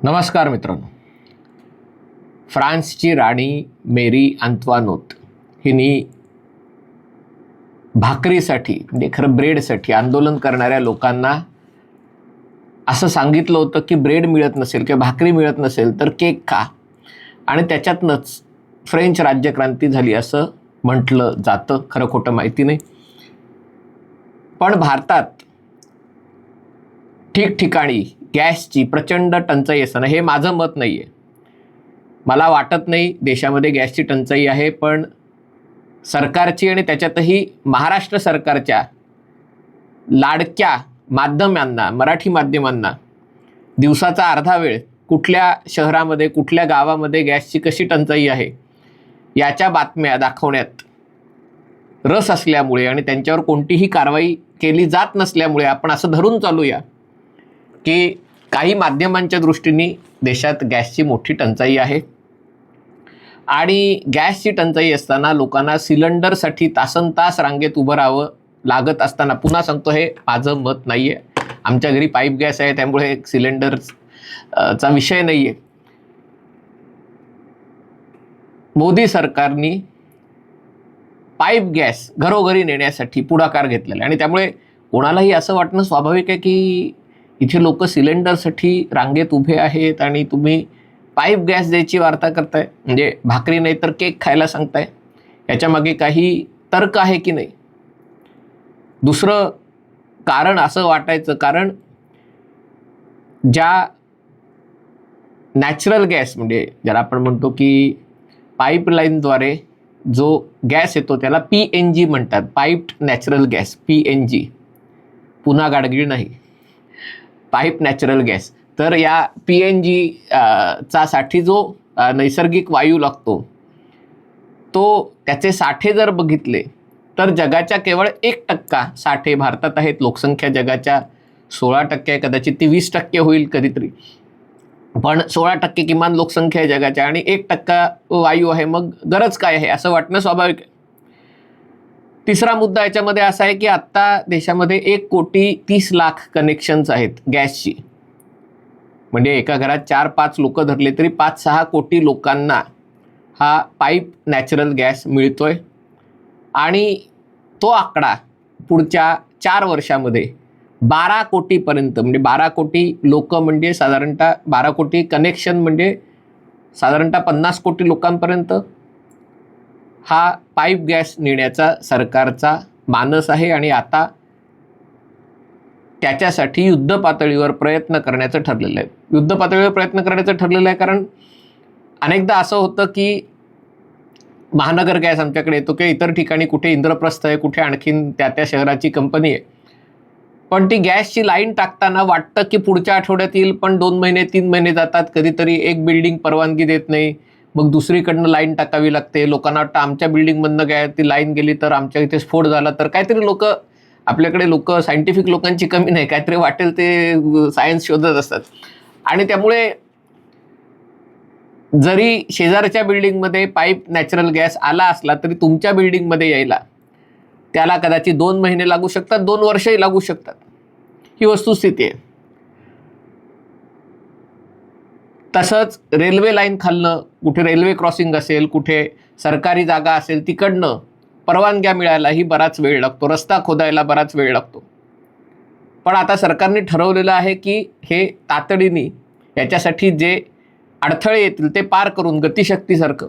नमस्कार मित्रांनो. फ्रान्सची राणी मेरी अंतवानोत हिने भाकरीसाठी म्हणजे खरं ब्रेडसाठी आंदोलन करणाऱ्या लोकांना असं सांगितलं होतं की ब्रेड मिळत नसेल किंवा भाकरी मिळत नसेल तर केक खा, आणि त्याच्यातनंच फ्रेंच राज्यक्रांती झाली असं म्हटलं जातं. खरं खोटं माहिती नाही. पण भारतात ठिकठिकाणी गॅसची प्रचंड टंचाई असताना, हे माझं मत नाही आहे, मला वाटत नाही देशामध्ये गॅसची टंचाई आहे, पण सरकारची आणि त्याच्यातही महाराष्ट्र सरकारच्या लाडक्या माध्यमांना, मराठी माध्यमांना दिवसाचा अर्धा वेळ कुठल्या शहरामध्ये कुठल्या गावामध्ये गॅसची कशी टंचाई आहे याच्या बातम्या दाखवण्यात रस असल्यामुळे आणि त्यांच्यावर कोणतीही कारवाई केली जात नसल्यामुळे आपण असं धरून चालूया की काही माध्यमांच्या दृष्टीने देशात गॅसची मोठी टंचाई आहे. आणि गॅसची टंचाई असताना लोकांना सिलेंडरसाठी तासनतास रांगेत उभं राहावं लागत असताना, पुन्हा सांगतो हे माझं मत नाही आहे, आमच्या घरी पाईप गॅस आहे त्यामुळे सिलेंडरचा विषय नाही आहे. मोदी सरकारने पाईप गॅस घरोघरी नेण्यासाठी पुढाकार घेतलेला आहे आणि त्यामुळे कोणालाही असं वाटणं स्वाभाविक आहे की इथे लोक सिलेंडरसाठी रांगेत उभे आहेत आणि तुम्ही पाईप गॅस द्यायची वार्ता करताय, म्हणजे भाकरी नाही तर केक खायला सांगताय. याच्यामागे काही तर्क आहे की नाही? दुसरं कारण असं वाटायचं, कारण ज्या नॅचरल गॅस म्हणजे ज्याला आपण म्हणतो की पाईपलाईनद्वारे जो गॅस येतो त्याला PNG म्हणतात, पाईप्ड नॅचरल गॅस, PNG, पुन्हा गाडगीळ नाही, पाईप नॅचरल गॅस. तर या PNG चा साठी जो नैसर्गिक वायू लागतो तो त्याचे साठे जर बघितले तर जगाच्या केवळ 1% साठे भारतात आहेत. लोकसंख्या जगाच्या 16% आहे, कदाचित ती 20% होईल कधीतरी, पण 16% किमान लोकसंख्या आहे जगाच्या आणि 1% वायू आहे. मग गरज काय आहे असं वाटणं स्वाभाविक आहे. तिसरा मुद्दा याच्यामध्ये असा आहे की आत्ता देशामध्ये 1,30,00,000 कनेक्शन्स आहेत गॅसची, म्हणजे एका घरात 4-5 लोक धरले तरी 5-6 कोटी लोकांना हा पाईप नॅचरल गॅस मिळतोय. आणि तो आकडा पुढच्या 4 वर्षामध्ये 12 कोटीपर्यंत, म्हणजे 12 कोटी लोक म्हणजे साधारणतः 12 कोटी कनेक्शन म्हणजे साधारणतः 50 कोटी लोकांपर्यंत हा पाईप गॅस नेण्याचा सरकारचा मानस आहे. आणि आता त्याच्यासाठी युद्ध पातळीवर प्रयत्न करण्याचं ठरलेलं आहे. युद्ध पातळीवर प्रयत्न करण्याचं ठरलेलं आहे कारण अनेकदा असं होतं की महानगर गॅस आमच्याकडे येतो किंवा इतर ठिकाणी कुठे इंद्रप्रस्थ आहे, कुठे आणखीन त्या शहराची कंपनी आहे, पण ती गॅसची लाईन टाकताना वाटतं की पुढच्या आठवड्यात येईल, पण 2 महिने 3 महिने जातात. कधीतरी एक बिल्डिंग परवानगी देत नाही, मग दुसरीकडनं लाईन टाकावी लागते. लोकांना वाटतं आमच्या बिल्डिंगमधनं काय ती लाईन गेली तर आमच्या इथे स्फोट झाला तर काहीतरी. आपल्याकडे सायंटिफिक लोकांची कमी नाही, काहीतरी वाटेल ते सायन्स शोधत असतात. आणि त्यामुळे जरी शेजारच्या बिल्डिंगमध्ये पाईप नॅचरल गॅस आला असला तरी तुमच्या बिल्डिंगमध्ये यायला त्याला कदाचित 2 महिने लागू शकतात, 2 वर्षही लागू शकतात. ही वस्तुस्थिती आहे. तसंच रेल्वे लाईन खालनं कुठे रेल्वे क्रॉसिंग असेल, कुठे सरकारी जागा असेल, तिकडनं परवानग्या मिळायलाही बराच वेळ लागतो, रस्ता खोदायला बराच वेळ लागतो. पण आता सरकारने ठरवलेलं आहे की हे तातडीने याच्यासाठी जे अडथळे येतील ते पार करून गतिशक्तीसारखं.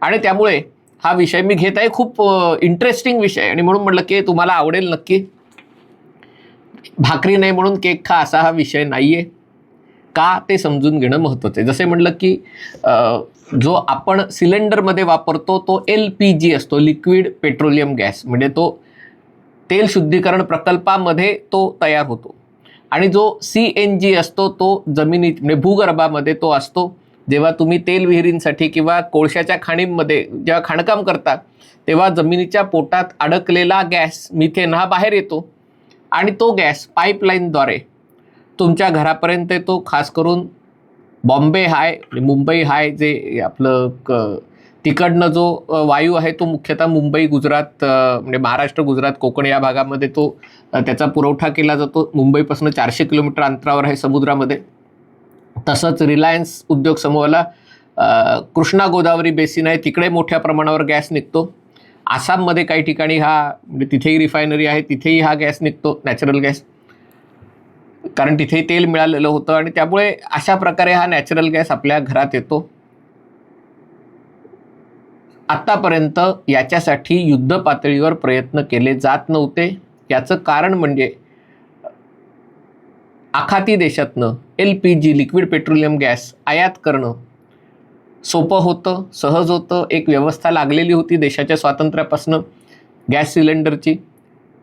आणि त्यामुळे हा विषय मी घेत आहे, खूप इंटरेस्टिंग विषय, आणि म्हणून म्हटलं की तुम्हाला आवडेल नक्की. भाकरी नाही म्हणून केक खा असा हा विषय नाही आहे, का ते समजून घेणं महत्त्वाचं आहे. जसे म्हटलं की जो आपण सिलेंडरमध्ये वापरतो तो LPG असतो, लिक्विड पेट्रोलियम गॅस, म्हणजे तो तेल शुद्धीकरण प्रकल्पामध्ये तो तयार होतो. आणि जो CNG असतो तो जमिनीत म्हणजे भूगर्भामध्ये तो असतो. जेव्हा तुम्ही तेल विहिरींसाठी किंवा कोळशाच्या खाणींमध्ये जेव्हा खाणकाम करता तेव्हा जमिनीच्या पोटात अडकलेला गॅस मिथेन हा बाहेर येतो आणि तो गॅस पाईपलाईनद्वारे तुमच्या घरापर्यंत येतो. खास करून बॉम्बे हाय, मुंबई हाय जे आपलं तिकडनं जो वायू आहे तो मुख्यतः मुंबई, गुजरात, म्हणजे महाराष्ट्र, गुजरात, कोकण या भागामध्ये तो त्याचा पुरवठा केला जातो. मुंबईपासून 400 किलोमीटर अंतरावर आहे समुद्रामध्ये. तसंच रिलायन्स उद्योग समूहाला कृष्णा गोदावरी बेसिन आहे, तिकडे मोठ्या प्रमाणावर गॅस निघतो. आसाममध्ये काही ठिकाणी हा म्हणजे तिथेही रिफायनरी आहे, तिथेही हा गॅस निघतो, नॅचरल गॅस, कारण तिथेही तेल मिळालेलं होतं आणि त्यामुळे अशा प्रकारे हा नॅचरल गॅस आपल्या घरात येतो. आत्तापर्यंत याच्यासाठी युद्ध पातळीवर प्रयत्न केले जात नव्हते. याचं कारण म्हणजे आखाती देशातनं LPG लिक्विड पेट्रोलियम गॅस आयात करणं सोपं होतं, सहज होतं. एक व्यवस्था लागलेली होती देशाच्या स्वातंत्र्यापासून गॅस सिलेंडरची.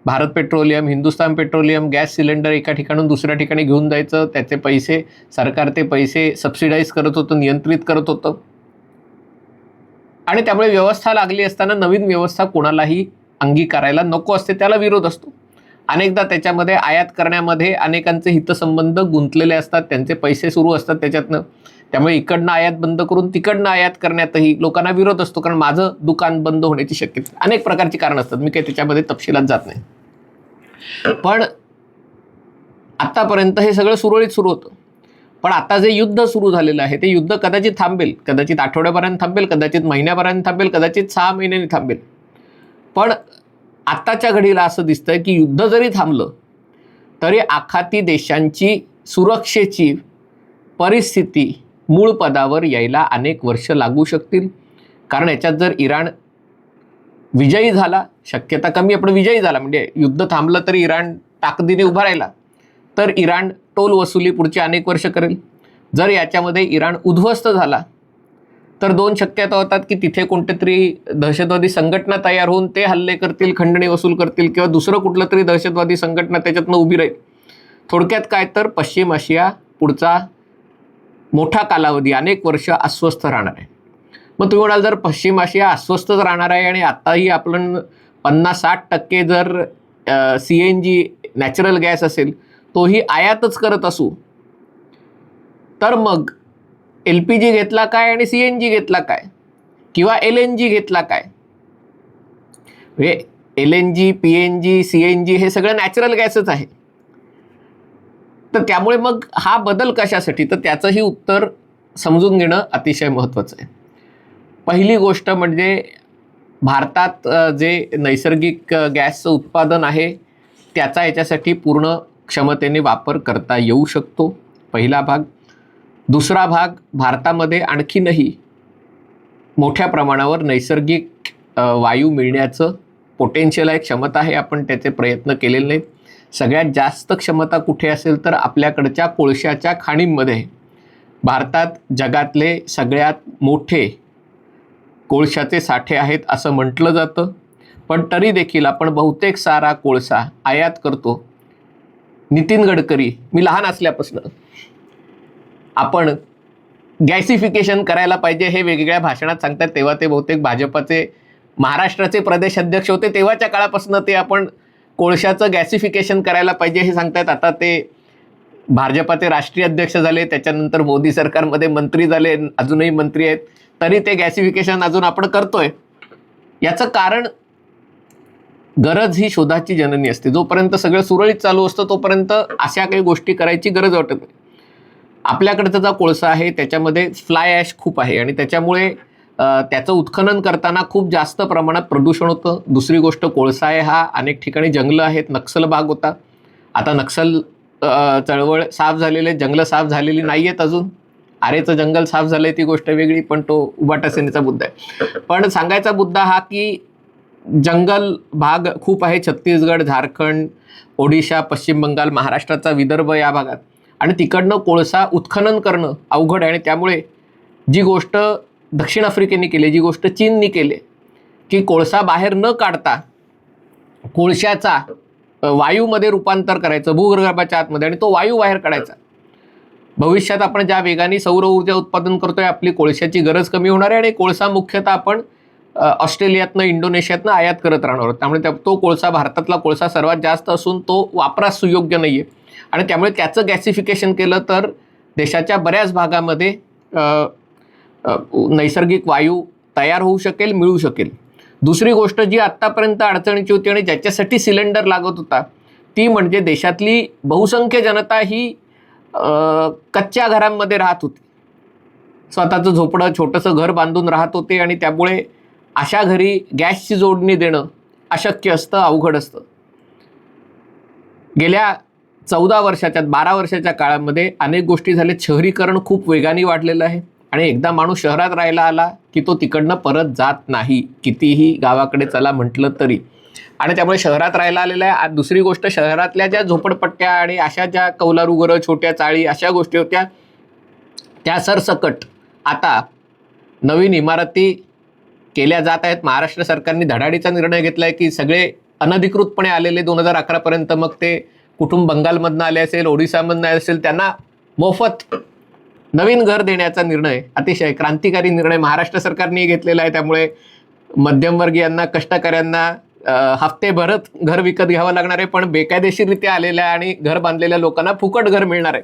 Bharat petroleum, Hindustan petroleum gas cylinder एका ठिकाणून दुसऱ्या ठिकाणी घेऊन जायचं, त्याचे पैसे सरकार ते पैसे सबसिडाईज करत होतं, नियंत्रित करत होतं. आणि त्यामुळे व्यवस्था लागली असताना नवीन व्यवस्था कोणालाही अंगीकारायला नको असते, त्याला विरोध असतो. अनेकदा त्याच्यामध्ये आयात करण्यामध्ये अनेकांचे हितसंबंध गुंतलेले असतात, त्यांचे पैसे सुरू असतात त्याच्यातनं. त्यामुळे इकडनं आयात बंद करून तिकडनं आयात करण्यातही लोकांना विरोध असतो, कारण माझं दुकान बंद होण्याची शक्यता, अनेक प्रकारची कारणं असतात. मी काही त्याच्यामध्ये तपशिलात जात नाही. पण आत्तापर्यंत हे सगळं सुरळीत सुरू होतं. पण आता जे युद्ध सुरू झालेलं आहे ते युद्ध कदाचित थांबेल, कदाचित आठवड्यापर्यंत थांबेल, कदाचित महिन्यापर्यंत थांबेल, कदाचित 6 महिन्यांनी थांबेल. पण आत्ताच्या घडीला असं दिसतंय की युद्ध जरी थांबलं तरी आखाती देशांची सुरक्षेची परिस्थिती मूळ पदावर यायला अनेक वर्ष लागू शकतील. कारण याच्यात जर इराण विजयी झाला, शक्यता कमी आहे पण विजयी झाला, म्हणजे युद्ध थांबलं तरी इराण ताकदीने उभा राहिला, तर इराण टोल वसुली पुढची अनेक वर्ष करेल. जर याच्यामध्ये इराण उद्ध्वस्त झाला तर 2 शक्यता होतात की तिथे कोणतेतरी दहशतवादी संघटना तयार होऊन ते हल्ले करतील, खंडणी वसूल करतील, किंवा दुसरं कुठलं तरी दहशतवादी संघटना त्याच्यातनं उभी राहील. थोडक्यात काय तर पश्चिम आशिया पुढचा मोठा कालावधी अनेक वर्ष अस्वस्थ राहणार आहे. मग तुम्ही म्हणाल जर पश्चिम आशिया अस्वस्थच राहणार आहे आणि आत्ताही आपण 50-60% जर CNG नॅचरल गॅस असेल तोही आयातच करत असू, तर मग LPG घेतला काय आणि CNG घेतला काय, किंवा LNG घेतला काय? म्हणजे LNG, PNG, CNG हे सगळं नॅचरल गॅसच आहे. तर त्यामुळे मग हा बदल कशासाठी, तर त्याचंही उत्तर समजून घेणं अतिशय महत्त्वाचं आहे. पहिली गोष्ट म्हणजे भारतात जे नैसर्गिक गॅसचं उत्पादन आहे त्याचा याच्यासाठी पूर्ण क्षमतेने वापर करता येऊ शकतो, पहिला भाग. दुसरा भाग, भारतामध्ये आणखीनही मोठ्या प्रमाणावर नैसर्गिक वायू मिळण्याचं पोटेन्शियल आहे, क्षमता आहे, आपण त्याचे प्रयत्न केलेले नाहीत. सगळ्यात जास्त क्षमता कुठे असेल तर आपल्याकडच्या कोळशाच्या खाणींमध्ये. भारतात जगातले सगळ्यात मोठे कोळशाचे साठे आहेत असं म्हटलं जातं, पण तरी देखील आपण बहुतेक सारा कोळसा आयात करतो. नितीन गडकरी, मी लहान असल्यापासून आपण गॅसिफिकेशन करायला पाहिजे हे वेगवेगळ्या भाषणात सांगतात, तेव्हा ते बहुतेक भाजपाचे महाराष्ट्राचे प्रदेश अध्यक्ष होते, तेव्हाच्या काळापासून ते आपण कोळशाचं गॅसिफिकेशन करायला पाहिजे हे सांगतायत. आता ते भाजपाचे राष्ट्रीय अध्यक्ष झाले, त्याच्यानंतर मोदी सरकारमध्ये मंत्री झाले, अजूनही मंत्री आहेत, तरी ते गॅसिफिकेशन अजून आपण करतोय. याचं कारण गरज ही शोधाची जननी असते. जोपर्यंत सगळं सुरळीत चालू असतं तोपर्यंत अशा काही गोष्टी करायची गरज वाटत नाही. आपल्याकडचा जो कोळसा आहे त्याच्यामध्ये फ्लाय ॲश खूप आहे आणि त्याच्यामुळे त्याचं उत्खनन करताना खूप जास्त प्रमाणात प्रदूषण होतं. दुसरी गोष्ट, कोळसा आहे हा अनेक ठिकाणी जंगलं आहेत, नक्षल भाग होता. आता नक्षल चळवळ साफ झालेले, जंगलं साफ झालेली नाही आहेत अजून. आरेचं जंगल साफ झालं ती गोष्ट वेगळी, पण तो उबाटा सेनेचा मुद्दा आहे. पण सांगायचा मुद्दा हा की जंगल भाग खूप आहे, छत्तीसगड, झारखंड, ओडिशा, पश्चिम बंगाल, महाराष्ट्राचा विदर्भ या भागात, आणि तिकडनं कोळसा उत्खनन करणं अवघड आहे. आणि त्यामुळे जी गोष्ट दक्षिण आफ्रिकेने केली, जी गोष्ट चीननी केली, की कोळसा बाहेर न काढता कोळशाचा वायूमध्ये रूपांतर करायचं भूगर्भाच्या आतमध्ये आणि तो वायू बाहेर काढायचा. भविष्यात आपण ज्या वेगाने सौर ऊर्जा उत्पादन करतोय आपली कोळशाची गरज कमी होणार आहे आणि कोळसा मुख्यतः आपण ऑस्ट्रेलियातनं, इंडोनेशियातनं आयात करत राहणार आहोत. त्यामुळे तो कोळसा, भारतातला कोळसा सर्वात जास्त असून तो वापरास सुयोग्य नाही आहे आणि त्यामुळे त्याचं गॅसिफिकेशन केलं तर देशाच्या बऱ्याच भागामध्ये नैसर्गिक वायू तयार होऊ शकेल, मिळू शकेल. दुसरी गोष्ट जी आत्तापर्यंत अडचणीची होती आणि ज्याच्यासाठी सिलेंडर लागत होता ती म्हणजे देशातली बहुसंख्य जनता ही कच्च्या घरांमध्ये राहत होती. स्वतःचं झोपडं छोटंसं घर बांधून राहत होते आणि त्यामुळे अशा घरी गॅसची जोडणी देणं अशक्य असतं, अवघड असतं. गेल्या 14 वर्षाच्या 12 वर्षाच्या काळामध्ये अनेक गोष्टी झाल्या. शहरीकरण खूप वेगाने वाढलेलं आहे आणि एकदा माणूस शहरात राहायला आला की तो तिकडनं परत जात नाही, कितीही गावाकडे चला म्हटलं तरी. आणि त्यामुळे शहरात राहायला आलेला आहे. दुसरी गोष्ट, शहरातल्या ज्या झोपडपट्ट्या आणि अशा ज्या कौलारू घरं, छोट्या चाळी, अशा गोष्टी होत्या त्या सरसकट आता नवीन इमारती केल्या जात आहेत. महाराष्ट्र सरकारने धडाडीचा निर्णय घेतला आहे की सगळे अनधिकृतपणे आलेले 2011पर्यंत, मग ते कुटुंब बंगालमधनं आले असेल, ओडिसामधनं आले असेल, त्यांना मोफत नवीन घर देण्याचा निर्णय, अतिशय क्रांतिकारी निर्णय महाराष्ट्र सरकारने घेतलेला आहे. त्यामुळे मध्यमवर्गीयांना, कष्टकऱ्यांना हफ्ते भरत घर विकत घ्यावं लागणार आहे, पण बेकायदेशीररित्या आलेल्या आणि घर बांधलेल्या लोकांना फुकट घर मिळणार आहे.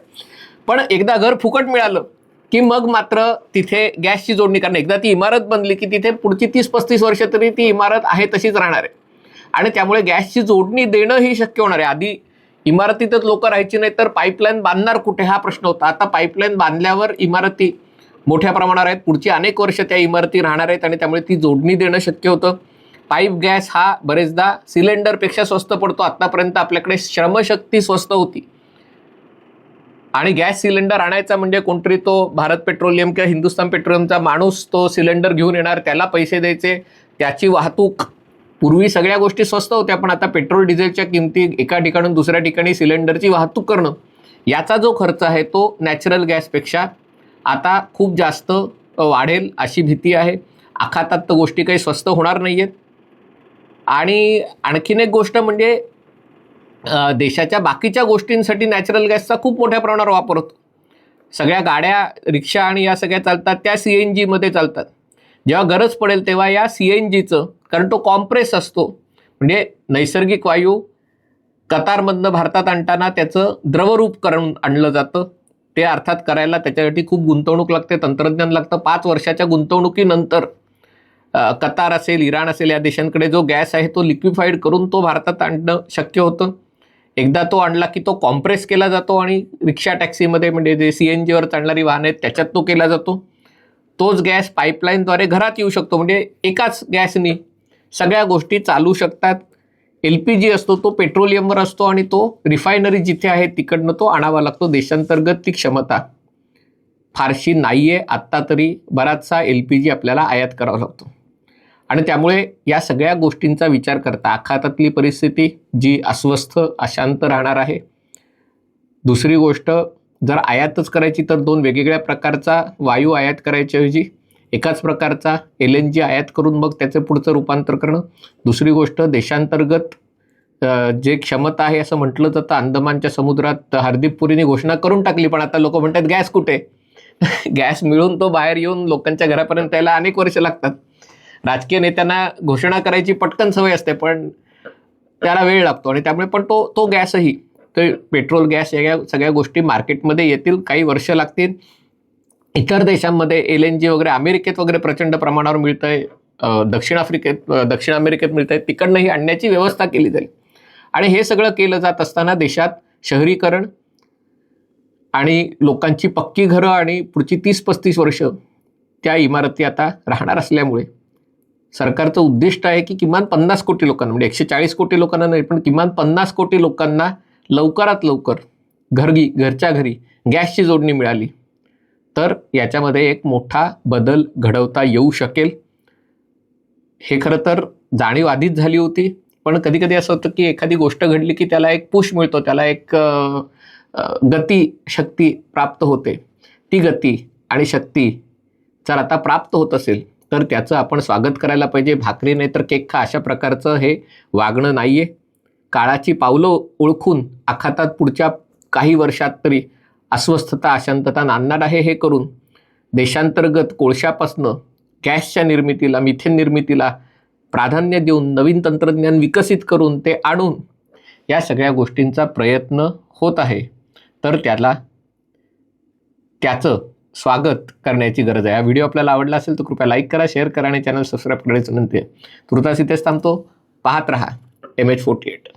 पण एकदा घर फुकट मिळालं की मग मात्र तिथे गॅसची जोडणी करणं. एकदा ती इमारत बनली की तिथे पुढची 30-35 वर्ष तरी ती इमारत आहे तशीच राहणार आहे आणि त्यामुळे गॅसची जोडणी देणं ही शक्य होणार आहे. आधी इमारतीतच लोक राहायची नाही तर पाईपलाईन बांधणार कुठे हा प्रश्न होता. आता पाईपलाईन बांधल्यावर इमारती मोठ्या प्रमाणावर आहेत, पुढची अनेक वर्ष त्या इमारती राहणार आहेत आणि त्यामुळे ती जोडणी देणं शक्य होतं. पाईप गॅस हा बरेचदा सिलेंडरपेक्षा स्वस्त पडतो. आत्तापर्यंत आपल्याकडे श्रमशक्ती स्वस्त होती आणि गॅस सिलेंडर आणायचा म्हणजे कोणतरी तो भारत पेट्रोलियम किंवा हिंदुस्थान पेट्रोलियमचा माणूस तो सिलेंडर घेऊन येणार, त्याला पैसे द्यायचे, त्याची वाहतूक. पूर्वी सगळ्या गोष्टी स्वस्त होत्या, पण आता पेट्रोल डिझेलच्या किमती, एका ठिकाणून दुसऱ्या ठिकाणी सिलेंडरची वाहतूक करणं, याचा जो खर्च आहे तो नॅचरल गॅसपेक्षा आता खूप जास्त वाढेल अशी भीती आहे. आखातात तर गोष्टी काही स्वस्त होणार नाही आहेत. आणि आणखीन एक गोष्ट म्हणजे देशाच्या बाकीच्या गोष्टींसाठी नॅचरल गॅसचा खूप मोठ्या प्रमाणावर वापर होतो. सगळ्या गाड्या, रिक्षा आणि या सगळ्या चालतात त्या CNG मध्ये चालतात. जेव्हा गरज पडेल तेव्हा या CNGचं, कारण तो कॉम्प्रेस असतो, म्हणजे नैसर्गिक वायू कतारमधनं भारतात आणताना त्याचं द्रवरूप करून आणलं जातं. ते अर्थात करायला त्याच्यासाठी खूप गुंतवणूक लागते, तंत्रज्ञान लागतं. 5 वर्षाच्या गुंतवणुकीनंतर कतार असेल, इराण असेल, या देशांकडे जो गॅस आहे तो लिक्विफाईड करून तो भारतात आणणं शक्य होतं. एकदा तो आणला की तो कॉम्प्रेस केला जातो आणि रिक्षा, टॅक्सीमध्ये, म्हणजे जे CNGवर चालणारी वाहनं आहेत त्याच्यात तो केला जातो. तोच गॅस पाईपलाईनद्वारे घरात येऊ शकतो, म्हणजे एकाच गॅसनी सगळ्या गोष्टी चालू शकतात. LPG असतो तो पेट्रोलियमवर असतो आणि तो रिफायनरी जिथे आहे तिकडनं तो आणावा लागतो. देशांतर्गत ती क्षमता फारशी नाही आहे आत्ता तरी. बराचसा LPG आपल्याला आयात करावा लागतो आणि त्यामुळे या सगळ्या गोष्टींचा विचार करता आखातातली परिस्थिती जी अस्वस्थ, अशांत राहणार आहे. दुसरी गोष्ट, जर आयातच करायची तर 2 वेगवेगळ्या प्रकारचा वायू आयात करायच्याऐवजी एकाच प्रकारचा LNG आयात करून मग त्याचं पुढचं रूपांतर करणं. दुसरी गोष्ट, देशांतर्गत जे क्षमता आहे असं म्हटलं जातं. अंदमानच्या समुद्रात हरदीप पुरीने घोषणा करून टाकली, पण आता लोक म्हणतात गॅस कुठे? गॅस मिळून तो बाहेर येऊन लोकांच्या घरापर्यंत यायला अनेक वर्ष लागतात. राजकीय नेत्यांना घोषणा करायची पटकन सवय असते, पण त्याला वेळ लागतो आणि त्यामुळे पण तो गॅसही, तर पेट्रोल, गॅस, या सगळ्या गोष्टी मार्केटमध्ये येतील, काही वर्ष लागतील. इतर देशांमध्ये LNG वगैरे, अमेरिकेत वगैरे प्रचंड प्रमाणावर मिळतं आहे, दक्षिण अमेरिकेत मिळतं आहे, तिकडनंही आणण्याची व्यवस्था केली जाईल. आणि हे सगळं केलं जात असताना देशात शहरीकरण आणि लोकांची पक्की घरं आणि पुढची 30-35 वर्ष त्या इमारती आता राहणार असल्यामुळे सरकारचं उद्दिष्ट आहे की किमान 50 कोटी लोकांना, म्हणजे 140 कोटी लोकांना नाही, पण किमान 50 कोटी लोकांना लवकरात लवकर घरच्या घरी गॅसची जोडणी मिळाली तर याच्यामध्ये एक मोठा बदल घडवता येऊ शकेल. हे खरं तर जाणीव आधीच झाली होती, पण कधी कधी असं होतं की एखादी गोष्ट घडली की त्याला एक पुश मिळतो, त्याला एक गती, शक्ती प्राप्त होते. ती गती आणि शक्ती जर आता प्राप्त होत असेल तर त्याचं आपण स्वागत करायला पाहिजे. भाकरी नाही तर केक खा, अशा प्रकारचं हे वागणं नाही आहे. काळाची पावलं ओळखून आखातात पुढच्या काही वर्षात तरी अस्वस्थता, अशांतता नांदणार आहे. हे करून देशांतर्गत कोळशापासनं गॅसच्या निर्मितीला, मिथेन निर्मितीला प्राधान्य देऊन नवीन तंत्रज्ञान विकसित करून ते आणून या सगळ्या गोष्टींचा प्रयत्न होत आहे. तर त्याचं स्वागत करण्याची गरज आहे. हा व्हिडिओ आपल्याला आवडला असेल तर कृपया लाईक करा, शेअर करा आणि चॅनल सबस्क्राईब करायचं विनंती आहे. तुर्तास इथेच थांबतो. पाहत रहा MH48.